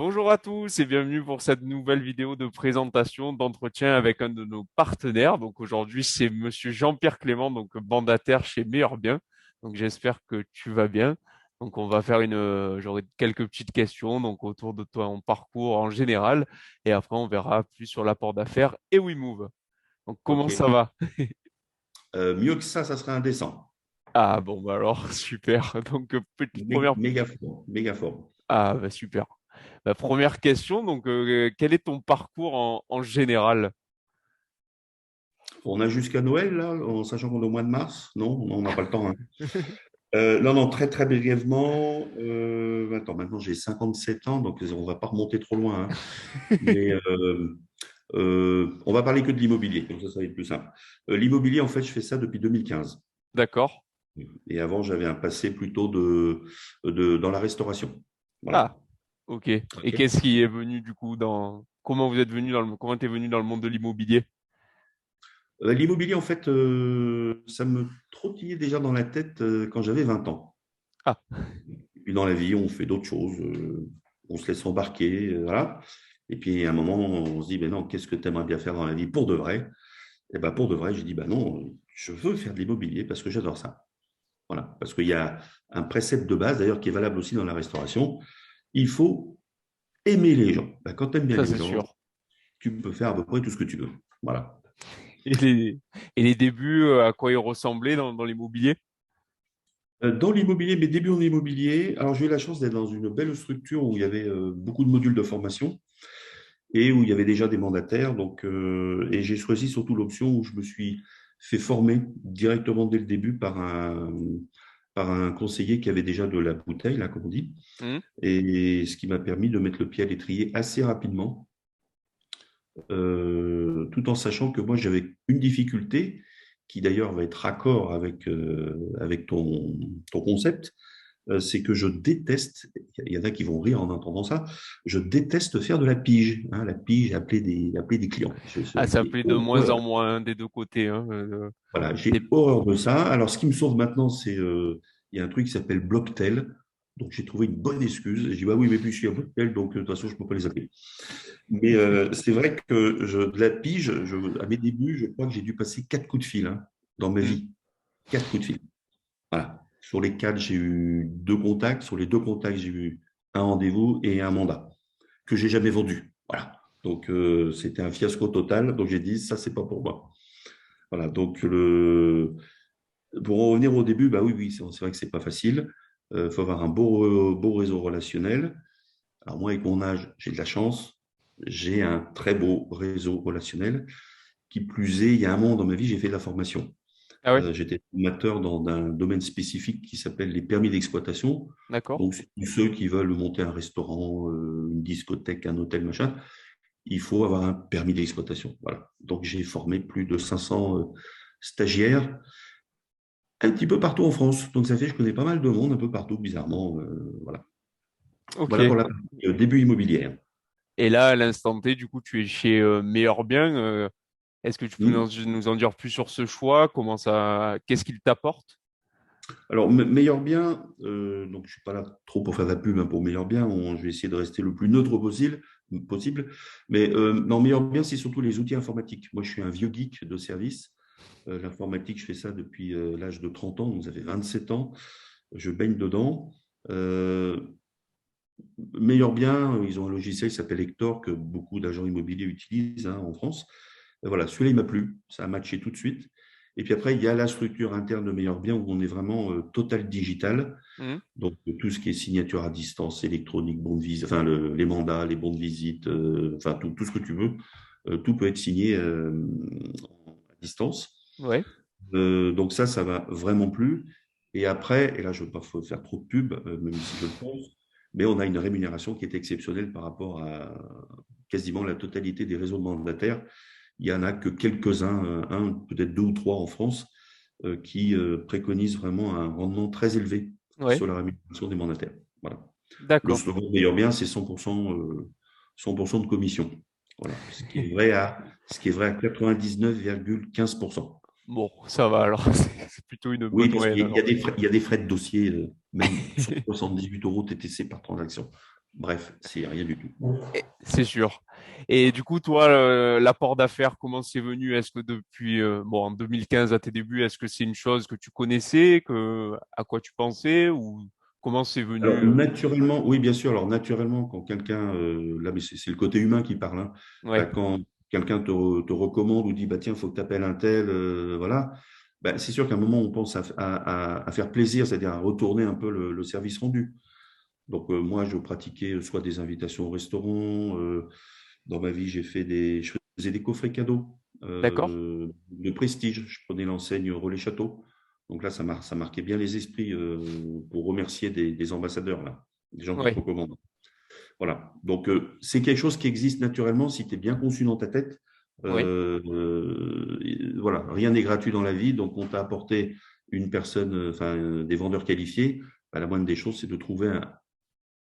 Bonjour à tous et bienvenue pour cette nouvelle vidéo de présentation d'entretien avec un de nos partenaires. Donc aujourd'hui, c'est Monsieur Jean-Pierre Clément, donc mandataire chez Meilleur Bien. Donc j'espère que tu vas bien. Donc on va faire j'aurai quelques petites questions donc autour de ton parcours en général et après on verra plus sur l'apport d'affaires et WeMove. Donc comment Ok. ça va? Mieux que ça serait indécent. Ah bon bah alors super. Donc petite première. Méga fort, méga fort. Ah bah super. La première question, donc quel est ton parcours en général? On a jusqu'à Noël, là, en sachant qu'on est au mois de mars. Non, on n'a pas le temps, hein. Non, non, très, très brièvement. Attends, maintenant j'ai 57 ans, donc on va pas remonter trop loin, hein. Mais on va parler que de l'immobilier, comme ça va être plus simple. L'immobilier, en fait, je fais ça depuis 2015. D'accord. Et avant, j'avais un passé plutôt dans la restauration. Ah, Voilà. ok. Et Ok. qu'est-ce qui est venu du coup comment vous êtes venu comment t'es venu dans le monde de l'immobilier? L'immobilier, en fait, ça me trottillait déjà dans la tête quand j'avais 20 ans. Ah, Et puis dans la vie, on fait d'autres choses, on se laisse embarquer, voilà. Et puis à un moment, on se dit, ben non, qu'est-ce que tu aimerais bien faire dans la vie pour de vrai? Et ben pour de vrai, j'ai dit, ben non, je veux faire de l'immobilier parce que j'adore ça. Voilà. Parce qu'il y a un précepte de base, d'ailleurs, qui est valable aussi dans la restauration. Il faut aimer les gens. Ben, quand tu aimes bien ça les c'est gens, sûr. tu peux faire à peu près tout ce que tu veux. Voilà. Et les débuts, à quoi ils ressemblaient dans l'immobilier? Dans l'immobilier, mes débuts en immobilier, alors j'ai eu la chance d'être dans une belle structure où il y avait beaucoup de modules de formation et où il y avait déjà des mandataires. Donc, et j'ai choisi surtout l'option où je me suis fait former directement dès le début par un conseiller qui avait déjà de la bouteille, là, comme on dit, Hmm. et ce qui m'a permis de mettre le pied à l'étrier assez rapidement, tout en sachant que moi j'avais une difficulté qui d'ailleurs va être raccord avec ton concept, c'est que je déteste, il y en a qui vont rire en entendant ça, je déteste faire de la pige, hein, la pige, appeler des clients. Ah, ça J'ai plaît de moins en horreur. moins des deux côtés, hein. Voilà, Des- j'ai horreur de ça. Alors, ce qui me sauve maintenant, c'est il y a un truc qui s'appelle Blocktel. Donc, j'ai trouvé une bonne excuse. J'ai dit, bah oui, mais puis je suis à Blocktel, donc de toute façon, je ne peux pas les appeler. Mais c'est vrai que de la pige, à mes débuts, je crois que j'ai dû passer 4 coups de fil, hein, dans ma Hmm. vie. 4 coups de fil. Voilà. Sur les 4, j'ai eu 2 contacts. Sur les 2 contacts, j'ai eu un rendez-vous et un mandat que j'ai jamais vendu. Voilà. Donc, c'était un fiasco total. Donc, j'ai dit, ça, c'est pas pour moi. Voilà. Donc, pour en revenir au début, bah oui, oui, c'est vrai que c'est pas facile. Il faut avoir un beau réseau relationnel. Alors, moi, avec mon âge, j'ai de la chance. J'ai un très beau réseau relationnel. Qui plus est, il y a un moment dans ma vie, j'ai fait de la formation. Ah ouais, J'étais formateur dans un domaine spécifique qui s'appelle les permis d'exploitation. d'accord. Donc, c'est tous ceux qui veulent monter un restaurant, une discothèque, un hôtel, machin, il faut avoir un permis d'exploitation. Voilà. Donc, j'ai formé plus de 500 stagiaires un petit peu partout en France. Donc, ça fait que je connais pas mal de monde un peu partout, bizarrement. Voilà. Ok. Voilà pour la partie début immobilière. Et là, à l'instant T, du coup, tu es chez Meilleur Bien. Est-ce que tu peux Hmm. nous en dire plus sur ce choix? Qu'est-ce qu'il t'apporte? Alors, meilleur bien, donc je suis pas là trop pour faire de la pub, hein, pour meilleur bien, je vais essayer de rester le plus neutre possible. Mais non, meilleur bien, c'est surtout les outils informatiques. Moi, je suis un vieux geek de service. L'informatique, je fais ça depuis l'âge de 30 ans, donc ça fait 27 ans. Je baigne dedans. Euh, Meilleur bien, ils ont un logiciel qui s'appelle Hector que beaucoup d'agents immobiliers utilisent, hein, en France. Voilà, celui-là, il m'a plu. Ça a matché tout de suite. Et puis après, il y a la structure interne de Meilleur Bien où on est vraiment total digital. Hmm. Donc, tout ce qui est signature à distance, électronique, bon de visite, enfin, les mandats, les bons de visite, enfin, tout ce que tu veux, tout peut être signé à distance. Ouais. Donc, ça va vraiment plus. Et après, et là, je ne veux pas faire trop de pub, même si je le pense, mais on a une rémunération qui est exceptionnelle par rapport à quasiment la totalité des réseaux de mandataires. Il y en a que quelques-uns, un, peut-être deux ou trois en France, qui préconisent vraiment un rendement très élevé Ouais. sur la rémunération des mandataires. Voilà. Le D'accord. slogan Meilleur Bien, c'est 100%, 100% de commission. Voilà. Ce qui est vrai à 99,15%. Bon, ça va alors. C'est plutôt une Oui, bonne parce moyenne qu'il y a alors. des frais, il y a des frais de dossier, même sur 78 € TTC par transaction. Bref, c'est rien du tout. C'est sûr. Et du coup, toi, l'apport d'affaires, comment c'est venu? Est-ce que depuis, bon, en 2015 à tes débuts, est-ce que c'est une chose que tu connaissais, à quoi tu pensais, ou comment c'est Alors, venu? naturellement, oui, bien sûr. Alors, naturellement, quand quelqu'un, là, mais c'est le côté humain qui parle, hein. Ouais, Bah, quand quelqu'un te recommande ou dit, bah, tiens, il faut que tu appelles un tel, voilà, bah, c'est sûr qu'à un moment, on pense à faire plaisir, c'est-à-dire à retourner un peu le service rendu. Donc, moi, je pratiquais soit des invitations au restaurant, dans ma vie, je faisais des coffrets cadeaux d'accord. de prestige. Je prenais l'enseigne Relais Château. Donc là, ça marquait bien les esprits pour remercier des ambassadeurs, là, des gens qui te Ouais, recommandent. Voilà. Donc, c'est quelque chose qui existe naturellement si tu es bien conçu dans ta tête. ouais. Voilà, rien n'est gratuit dans la vie. Donc, on t'a apporté une personne, enfin, des vendeurs qualifiés. Bah, la moindre des choses, c'est de trouver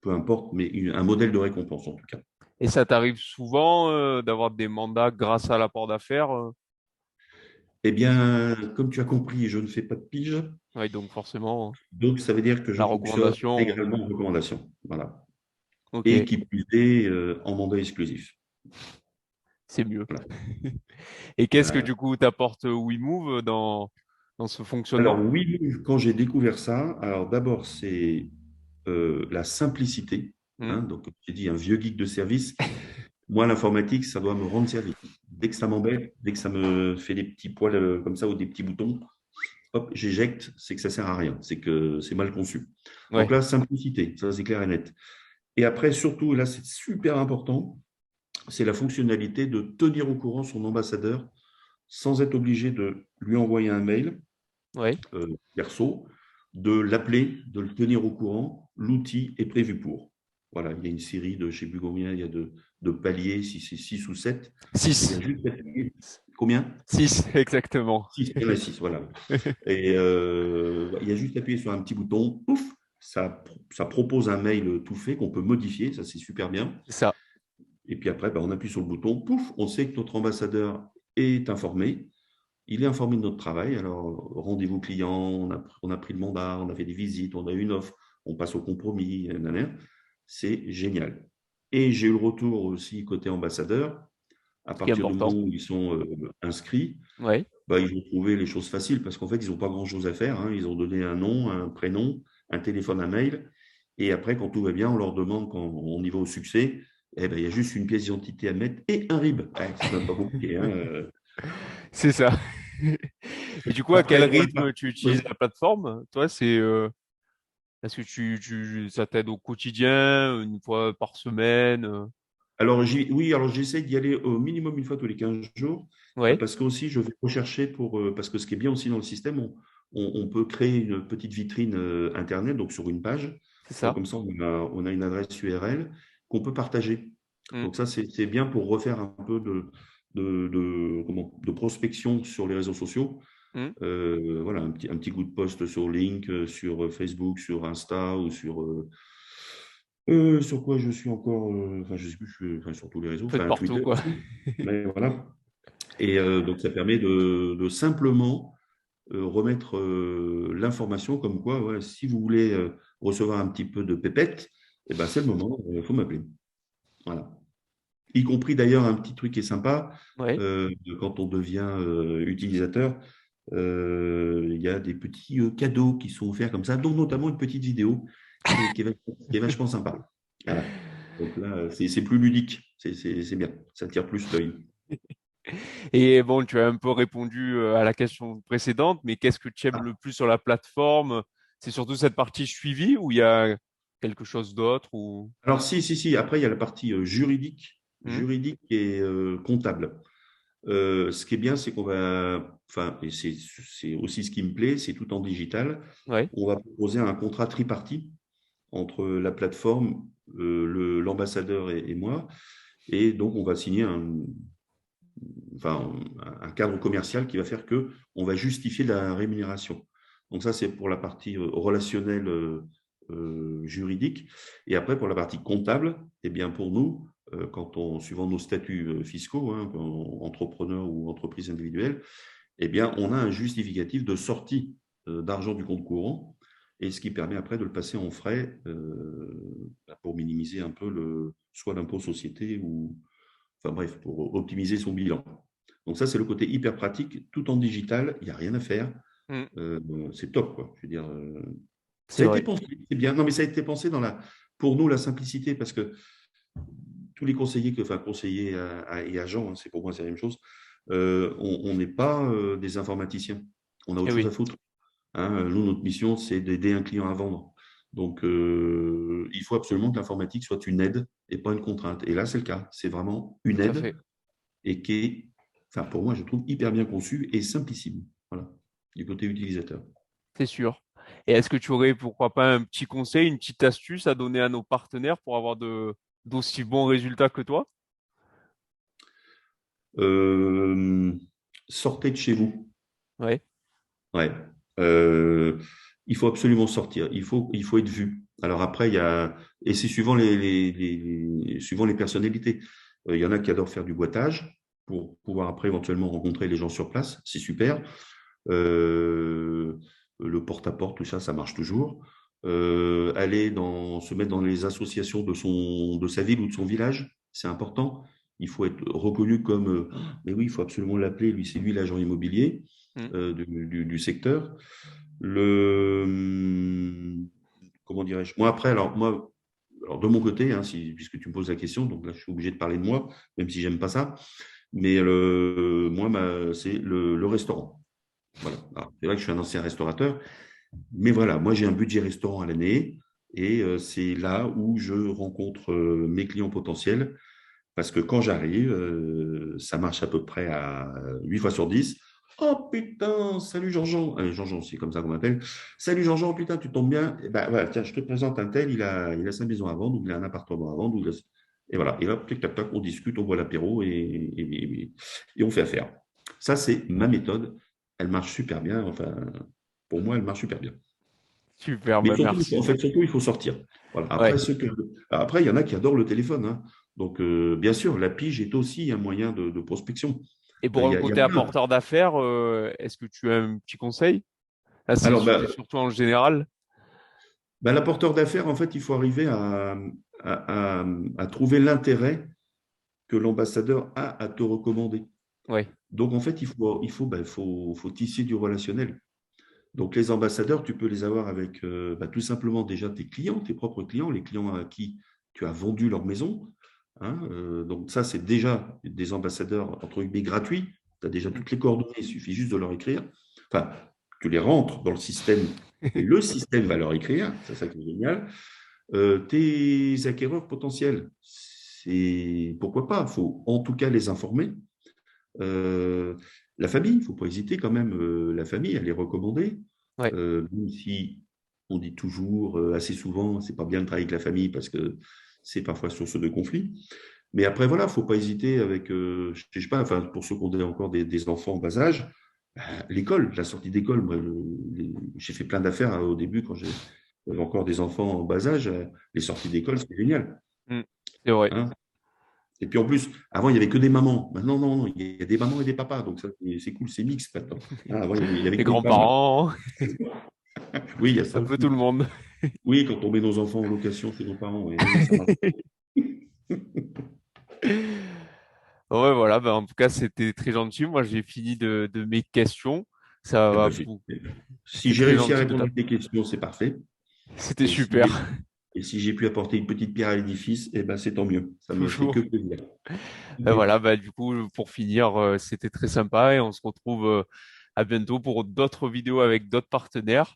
peu importe, mais un modèle de récompense en tout cas. Et ça t'arrive souvent, d'avoir des mandats grâce à l'apport d'affaires? Eh bien, comme tu as compris, je ne fais pas de pige. Ouais, donc forcément, Donc, ça veut dire que je la fonctionne recommandation, également en recommandation. Voilà. Et ok, qui plus est, en mandat exclusif. c'est mieux. Voilà. Et qu'est-ce que Euh, du coup t'apporte WeMove dans ce alors, fonctionnement? oui, quand j'ai découvert ça, alors d'abord, c'est la simplicité. Hmm. Hein, donc, comme j'ai dit, un vieux geek de service. Moi, l'informatique, ça doit me rendre service. Dès que ça m'embête, dès que ça me fait des petits poils comme ça ou des petits boutons, hop, j'éjecte, c'est que ça sert à rien, c'est que c'est mal conçu. Donc Ouais, là, simplicité, ça c'est clair et net. Et après, surtout, et là c'est super important, c'est la fonctionnalité de tenir au courant son ambassadeur sans être obligé de lui envoyer un mail ouais. perso, de l'appeler, de le tenir au courant. L'outil est prévu pour. Voilà, il y a une série de, je ne sais plus combien, il y a de paliers, si c'est 6 ou 7. Il y a 6. juste à appuyer. Combien? 6, exactement. 6, il y en a 6, voilà. Et il y a juste à appuyer sur un petit bouton, pouf, ça propose un mail tout fait qu'on peut modifier, ça c'est super bien. C'est ça. Et puis après, on appuie sur le bouton, pouf, on sait que notre ambassadeur est informé. Il est informé de notre travail. Alors, rendez-vous client, on a pris le mandat, on a fait des visites, on a eu une offre, on passe au compromis, nanana. C'est génial. Et j'ai eu le retour aussi côté ambassadeur. À Ce qui est partir du moment important. où ils sont inscrits, Ouais, bah, ils ont trouvé les choses faciles parce qu'en fait, ils n'ont pas grand-chose à faire, hein. Ils ont donné un nom, un prénom, un téléphone, un mail. Et après, quand tout va bien, on leur demande, quand on y va au succès, eh ben, il y a juste une pièce d'identité à mettre et un RIB. Ouais, c'est même pas compliqué, hein. c'est ça. Et du coup, à quel Après, pour la rythme tu utilises oui. la plateforme? Toi, est-ce que ça t'aide au quotidien, une fois par semaine? Alors, oui, alors j'essaie d'y aller au minimum une fois tous les 15 jours, Ouais, parce que aussi je vais rechercher parce que ce qui est bien aussi dans le système, on peut créer une petite vitrine Internet, donc sur une page. c'est Donc, ça. comme ça, on a une adresse URL qu'on peut partager. Hmm. Donc, ça, c'est bien pour refaire un peu de prospection sur les réseaux sociaux. Hmm. Voilà, un petit coup de post sur Link, sur Facebook, sur Insta ou sur quoi je suis encore, enfin, je sais plus, enfin, sur tous les réseaux, En fait, enfin, partout, Twitter quoi. aussi. Mais voilà. Et donc, ça permet de simplement remettre l'information comme quoi, ouais, si vous voulez recevoir un petit peu de pépette, eh ben, c'est le moment, il faut m'appeler. Voilà. Y compris d'ailleurs un petit truc qui est sympa, Ouais. euh, quand on devient utilisateur, il y a des petits cadeaux qui sont offerts comme ça, dont notamment une petite vidéo qui est vachement sympa. Voilà. Donc là, c'est plus ludique, c'est bien, ça tire plus l'œil. Et bon, tu as un peu répondu à la question précédente, mais qu'est-ce que tu aimes le Ah, plus sur la plateforme? C'est surtout cette partie suivi ou il y a quelque chose d'autre ou... alors si, si, si, après il y a la partie Hmm. juridique et comptable. Ce qui est bien, c'est qu'on va, enfin, et c'est aussi ce qui me plaît, c'est tout en digital. Ouais, On va proposer un contrat tripartite entre la plateforme, l'ambassadeur et moi. Et donc, on va signer enfin, un cadre commercial qui va faire que on va justifier la rémunération. Donc ça, c'est pour la partie relationnelle juridique. Et après, pour la partie comptable, eh bien, pour nous, suivant nos statuts fiscaux, hein, entrepreneur ou entreprise individuelle, eh bien, on a un justificatif de sortie d'argent du compte courant et ce qui permet après de le passer en frais pour minimiser un peu soit l'impôt société ou, enfin bref, pour optimiser son bilan. Donc ça, c'est le côté hyper pratique, tout en digital, il n'y a rien à faire. Mm. C'est top, quoi. Je veux dire, ça C'est a été vrai. pensé, c'est bien. Non, mais ça a été pensé pour nous, la simplicité, parce que tous les conseillers, enfin conseillers et agents, hein, c'est pour moi c'est la même chose, on n'est pas des informaticiens. On a Eh autre chose à oui, foutre. Hein. Nous, notre mission, c'est d'aider un client à vendre. Donc, il faut absolument que l'informatique soit une aide et pas une contrainte. Et là, c'est le cas. C'est vraiment une tout à aide fait. et qui est, enfin, pour moi, je trouve hyper bien conçue et simplissime. Voilà, du côté utilisateur. C'est sûr. Et est-ce que tu aurais, pourquoi pas, un petit conseil, une petite astuce à donner à nos partenaires pour avoir d'aussi bons résultats que toi? Euh, Sortez de chez vous. Ouais. Ouais. Euh, il faut absolument sortir. Il faut être vu. Alors après, et c'est suivant suivant les personnalités. Il y en a qui adorent faire du boitage pour pouvoir après éventuellement rencontrer les gens sur place. C'est super. Euh, le porte-à-porte, tout ça, ça marche toujours. Se mettre dans les associations de sa ville ou de son village, c'est important. Il faut être reconnu comme, mais oui, il faut absolument l'appeler. Lui, c'est lui l'agent immobilier Mm. du secteur. Le, comment dirais-je? Moi, après, alors de mon côté, hein, puisque tu me poses la question, donc là, je suis obligé de parler de moi, même si j'aime pas ça. Mais moi, c'est le restaurant. Voilà. Alors, c'est vrai que je suis un ancien restaurateur, mais voilà, moi, j'ai un budget restaurant à l'année et c'est là où je rencontre mes clients potentiels parce que quand j'arrive, ça marche à peu près à 8 fois sur 10. Oh putain, salut Jean-Jean. Jean-Jean, c'est comme ça qu'on m'appelle. Salut Jean-Jean, putain, tu tombes bien. Eh ben, voilà, tiens, je te présente un tel, il a sa maison à vendre, ou il a un appartement à vendre. Et voilà, et là, tac, tac, tac, on discute, on boit l'apéro et on fait affaire. Ça, c'est ma méthode. Elle marche super bien. Enfin, pour moi, elle marche super bien. Super, Mais bah surtout, en merci. fait, surtout, il faut sortir. Voilà. Ouais. Après, il y en a qui adorent le téléphone, hein. Donc, bien sûr, la pige est aussi un moyen de prospection. Et pour un Il y a côté plein. apporteur d'affaires, est-ce que tu as un petit conseil? Là, Alors, c'est surtout en général. l'apporteur d'affaires, en fait, il faut arriver à trouver l'intérêt que l'ambassadeur a à te recommander. Ouais. Donc, en fait, faut tisser du relationnel. Donc, les ambassadeurs, tu peux les avoir avec tout simplement déjà tes clients, tes propres clients, les clients à qui tu as vendu leur maison. Hein. Donc, ça, c'est déjà des ambassadeurs, entre guillemets, gratuits. Tu as déjà Mm. toutes les coordonnées, il suffit juste de leur écrire. Enfin, tu les rentres dans le système et le système va leur écrire. C'est ça qui est génial. Tes acquéreurs potentiels, pourquoi pas. Il faut en tout cas les informer. Euh, la famille, il ne faut pas hésiter quand même, la famille, à les recommander. Ouais. Même si on dit toujours, assez souvent, c'est pas bien de travailler avec la famille parce que c'est parfois source de conflit. Mais après, voilà, il ne faut pas hésiter avec, je sais pas, enfin, pour ceux qui ont encore des enfants en bas âge, l'école, la sortie d'école. Moi, j'ai fait plein d'affaires hein, au début quand j'avais encore des enfants en bas âge. Les sorties d'école, c'est génial. Mm. C'est vrai. Hein. Et puis en plus, avant, il n'y avait que des mamans. Maintenant, non, non, il y a des mamans et des papas. Donc ça, c'est cool, c'est mixte maintenant. Hein, avant, il y avait Les que des femmes. grands-parents, Oui, il y a ça un peu aussi. tout le monde. Oui, quand on met nos enfants en location chez nos parents. Oui, oui, ça marche. Ouais, voilà, bah, en tout cas, c'était très gentil. Moi, j'ai fini de mes questions. Ça Eh va ben, beaucoup. si C'était j'ai très réussi à gentil de répondre ta à part. tes questions, c'est parfait. C'était Et si j'ai super. et si j'ai pu apporter une petite pierre à l'édifice, eh ben, c'est tant mieux. Ça me fait que Toujours. plaisir. Voilà, bah, du coup, pour finir, c'était très sympa et on se retrouve à bientôt pour d'autres vidéos avec d'autres partenaires.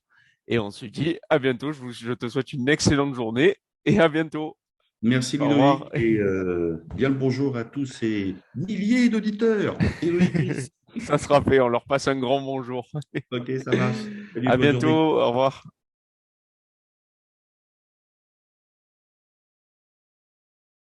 Et on se dit à bientôt. Je te souhaite une excellente journée et à bientôt. Merci Au revoir. Ludovic et bien le bonjour à tous ces milliers d'auditeurs et d'auditrices. Ça sera fait. On leur passe un grand bonjour. Ok, ça marche. Salut, À bonne bientôt. journée. Au revoir.